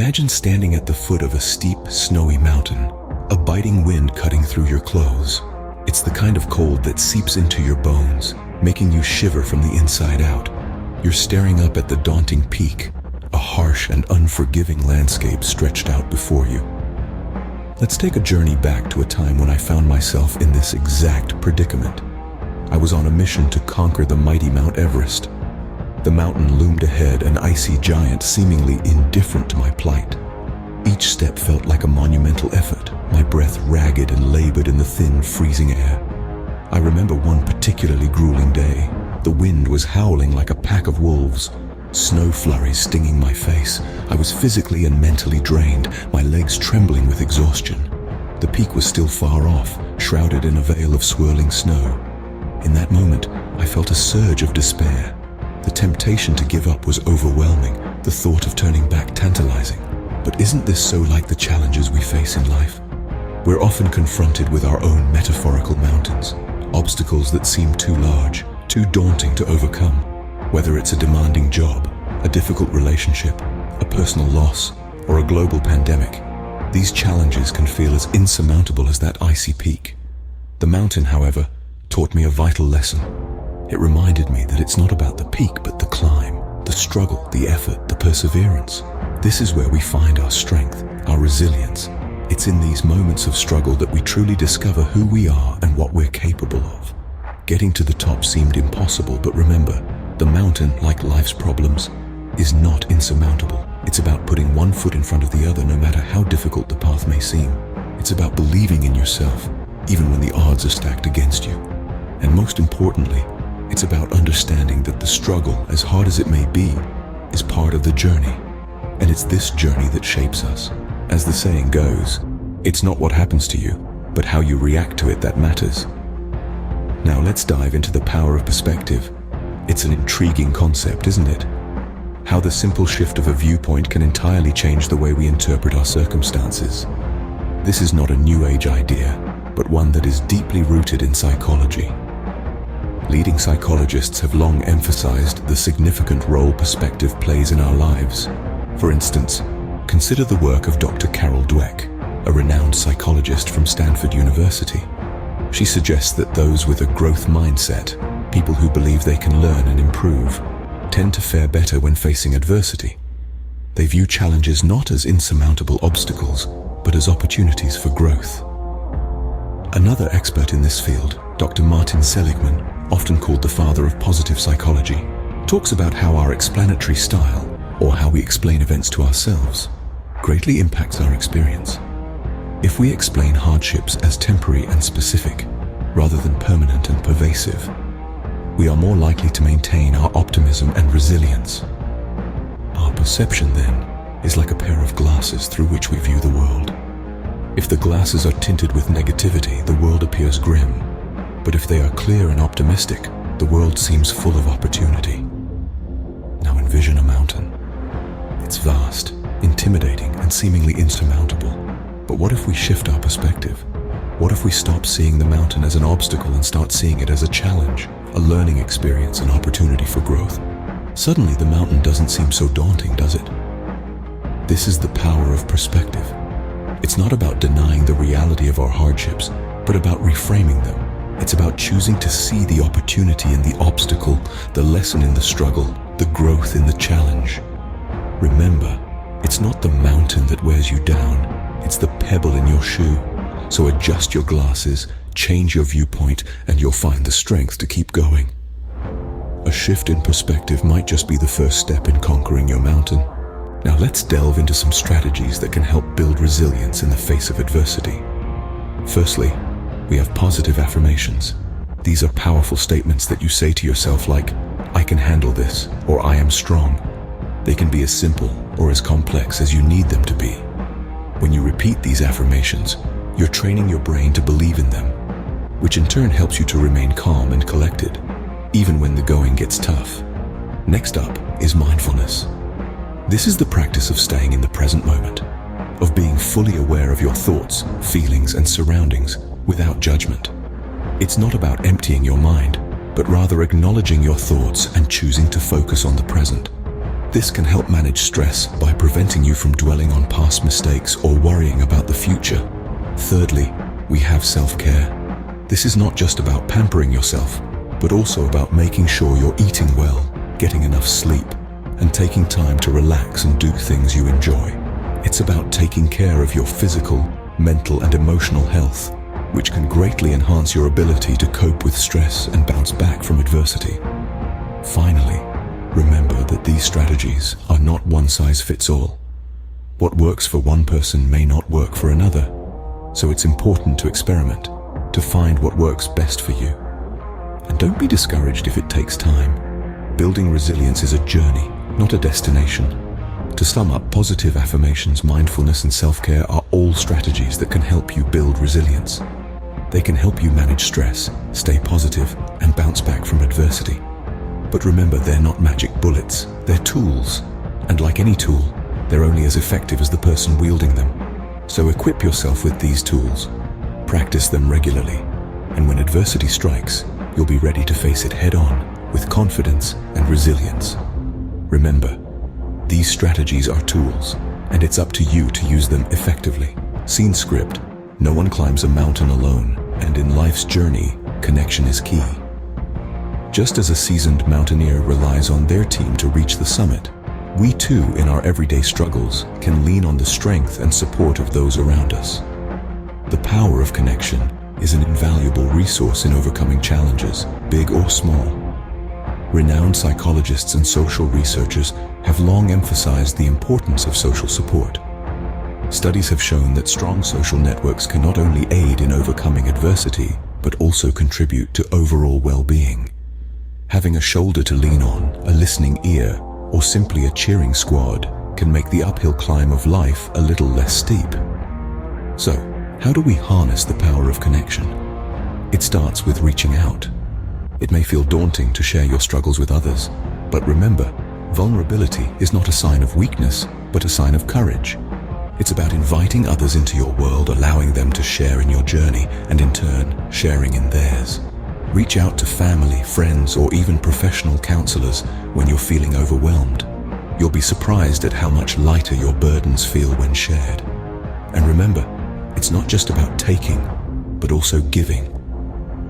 Imagine standing at the foot of a steep, snowy mountain, a biting wind cutting through your clothes. It's the kind of cold that seeps into your bones, making you shiver from the inside out. You're staring up at the daunting peak, a harsh and unforgiving landscape stretched out before you. Let's take a journey back to a time when I found myself in this exact predicament. I was on a mission to conquer the mighty Mount Everest. The mountain loomed ahead, an icy giant seemingly indifferent to my plight. Each step felt like a monumental effort, my breath ragged and labored in the thin, freezing air. I remember one particularly grueling day. The wind was howling like a pack of wolves, snow flurries stinging my face. I was physically and mentally drained, my legs trembling with exhaustion. The peak was still far off, shrouded in a veil of swirling snow. In that moment, I felt a surge of despair. The temptation to give up was overwhelming, the thought of turning back tantalizing. But isn't this so like the challenges we face in life? We're often confronted with our own metaphorical mountains, obstacles that seem too large, too daunting to overcome. Whether it's a demanding job, a difficult relationship, a personal loss, or a global pandemic, these challenges can feel as insurmountable as that icy peak. The mountain, however, taught me a vital lesson. It reminded me that it's not about the peak, but the climb, the struggle, the effort, the perseverance. This is where we find our strength, our resilience. It's in these moments of struggle that we truly discover who we are and what we're capable of. Getting to the top seemed impossible, but remember, the mountain, like life's problems, is not insurmountable. It's about putting one foot in front of the other, no matter how difficult the path may seem. It's about believing in yourself, even when the odds are stacked against you. And most importantly, it's about understanding that the struggle, as hard as it may be, is part of the journey. And it's this journey that shapes us. As the saying goes, it's not what happens to you, but how you react to it that matters. Now let's dive into the power of perspective. It's an intriguing concept, isn't it? How the simple shift of a viewpoint can entirely change the way we interpret our circumstances. This is not a new age idea, but one that is deeply rooted in psychology. Leading psychologists have long emphasized the significant role perspective plays in our lives. For instance, consider the work of Dr. Carol Dweck, a renowned psychologist from Stanford University. She suggests that those with a growth mindset, people who believe they can learn and improve, tend to fare better when facing adversity. They view challenges not as insurmountable obstacles, but as opportunities for growth. Another expert in this field, Dr. Martin Seligman, often called the father of positive psychology, talks about how our explanatory style, or how we explain events to ourselves, greatly impacts our experience. If we explain hardships as temporary and specific, rather than permanent and pervasive, we are more likely to maintain our optimism and resilience. Our perception, then, is like a pair of glasses through which we view the world. If the glasses are tinted with negativity, the world appears grim. But if they are clear and optimistic, the world seems full of opportunity. Now envision a mountain. It's vast, intimidating, and seemingly insurmountable. But what if we shift our perspective? What if we stop seeing the mountain as an obstacle and start seeing it as a challenge, a learning experience, an opportunity for growth? Suddenly the mountain doesn't seem so daunting, does it? This is the power of perspective. It's not about denying the reality of our hardships, but about reframing them. It's about choosing to see the opportunity in the obstacle, the lesson in the struggle, the growth in the challenge. Remember, it's not the mountain that wears you down, it's the pebble in your shoe. So adjust your glasses, change your viewpoint, and you'll find the strength to keep going. A shift in perspective might just be the first step in conquering your mountain. Now let's delve into some strategies that can help build resilience in the face of adversity. Firstly, we have positive affirmations. These are powerful statements that you say to yourself like, "I can handle this," or "I am strong." They can be as simple or as complex as you need them to be. When you repeat these affirmations, you're training your brain to believe in them, which in turn helps you to remain calm and collected, even when the going gets tough. Next up is mindfulness. This is the practice of staying in the present moment, of being fully aware of your thoughts, feelings, and surroundings without judgment. It's not about emptying your mind, but rather acknowledging your thoughts and choosing to focus on the present. This can help manage stress by preventing you from dwelling on past mistakes or worrying about the future. Thirdly, we have self-care. This is not just about pampering yourself, but also about making sure you're eating well, getting enough sleep, and taking time to relax and do things you enjoy. It's about taking care of your physical, mental, and emotional health, which can greatly enhance your ability to cope with stress and bounce back from adversity. Finally, remember that these strategies are not one size fits all. What works for one person may not work for another, so it's important to experiment, to find what works best for you. And don't be discouraged if it takes time. Building resilience is a journey, not a destination. To sum up, positive affirmations, mindfulness, and self-care are all strategies that can help you build resilience. They can help you manage stress, stay positive, and bounce back from adversity. But remember, they're not magic bullets, they're tools. And like any tool, they're only as effective as the person wielding them. So equip yourself with these tools, practice them regularly, and when adversity strikes, you'll be ready to face it head-on with confidence and resilience. Remember, these strategies are tools, and it's up to you to use them effectively. Scene script: no one climbs a mountain alone, and in life's journey, connection is key. Just as a seasoned mountaineer relies on their team to reach the summit, we too, in our everyday struggles, can lean on the strength and support of those around us. The power of connection is an invaluable resource in overcoming challenges, big or small. Renowned psychologists and social researchers have long emphasized the importance of social support. Studies have shown that strong social networks can not only aid in overcoming adversity, but also contribute to overall well-being. Having a shoulder to lean on, a listening ear, or simply a cheering squad can make the uphill climb of life a little less steep. So, how do we harness the power of connection? It starts with reaching out. It may feel daunting to share your struggles with others, but remember, vulnerability is not a sign of weakness, but a sign of courage. It's about inviting others into your world, allowing them to share in your journey, and in turn, sharing in theirs. Reach out to family, friends, or even professional counselors when you're feeling overwhelmed. You'll be surprised at how much lighter your burdens feel when shared. And remember, it's not just about taking, but also giving.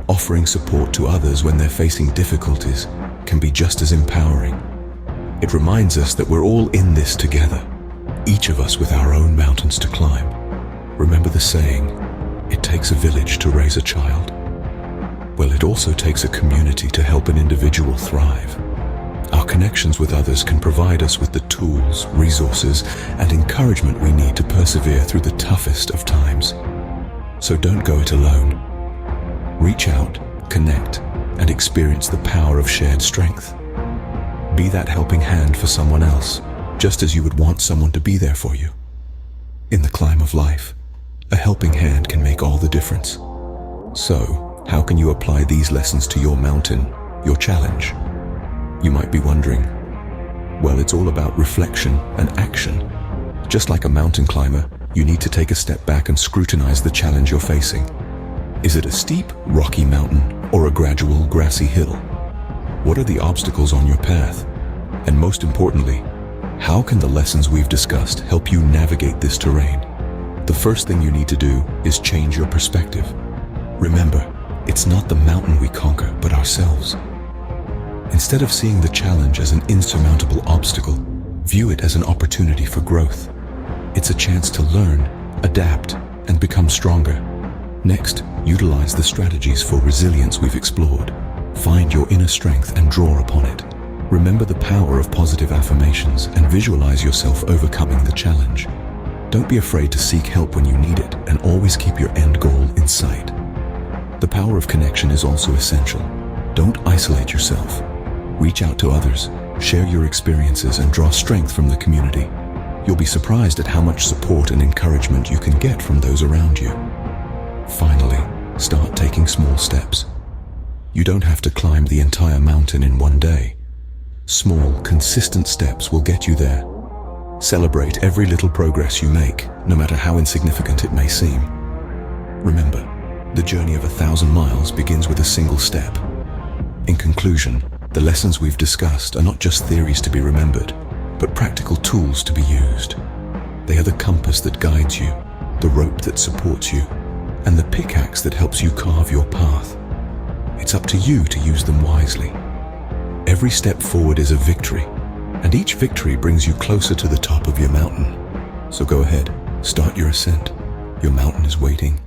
Offering support to others when they're facing difficulties can be just as empowering. It reminds us that we're all in this together, each of us with our own mountains to climb. Remember the saying, it takes a village to raise a child. Well, it also takes a community to help an individual thrive. Our connections with others can provide us with the tools, resources, and encouragement we need to persevere through the toughest of times. So don't go it alone. Reach out, connect, and experience the power of shared strength. Be that helping hand for someone else, just as you would want someone to be there for you. In the climb of life, a helping hand can make all the difference. So, how can you apply these lessons to your mountain, your challenge? You might be wondering. Well, it's all about reflection and action. Just like a mountain climber, you need to take a step back and scrutinize the challenge you're facing. Is it a steep, rocky mountain or a gradual, grassy hill? What are the obstacles on your path? And most importantly, how can the lessons we've discussed help you navigate this terrain? The first thing you need to do is change your perspective. Remember, it's not the mountain we conquer, but ourselves. Instead of seeing the challenge as an insurmountable obstacle, view it as an opportunity for growth. It's a chance to learn, adapt, and become stronger. Next, utilize the strategies for resilience we've explored. Find your inner strength and draw upon it. Remember the power of positive affirmations and visualize yourself overcoming the challenge. Don't be afraid to seek help when you need it, and always keep your end goal in sight. The power of connection is also essential. Don't isolate yourself. Reach out to others, share your experiences, and draw strength from the community. You'll be surprised at how much support and encouragement you can get from those around you. Finally, start taking small steps. You don't have to climb the entire mountain in one day. Small, consistent steps will get you there. Celebrate every little progress you make, no matter how insignificant it may seem. Remember, the journey of 1,000 miles begins with a single step. In conclusion, the lessons we've discussed are not just theories to be remembered, but practical tools to be used. They are the compass that guides you, the rope that supports you, and the pickaxe that helps you carve your path. It's up to you to use them wisely. Every step forward is a victory, and each victory brings you closer to the top of your mountain. So go ahead, start your ascent. Your mountain is waiting.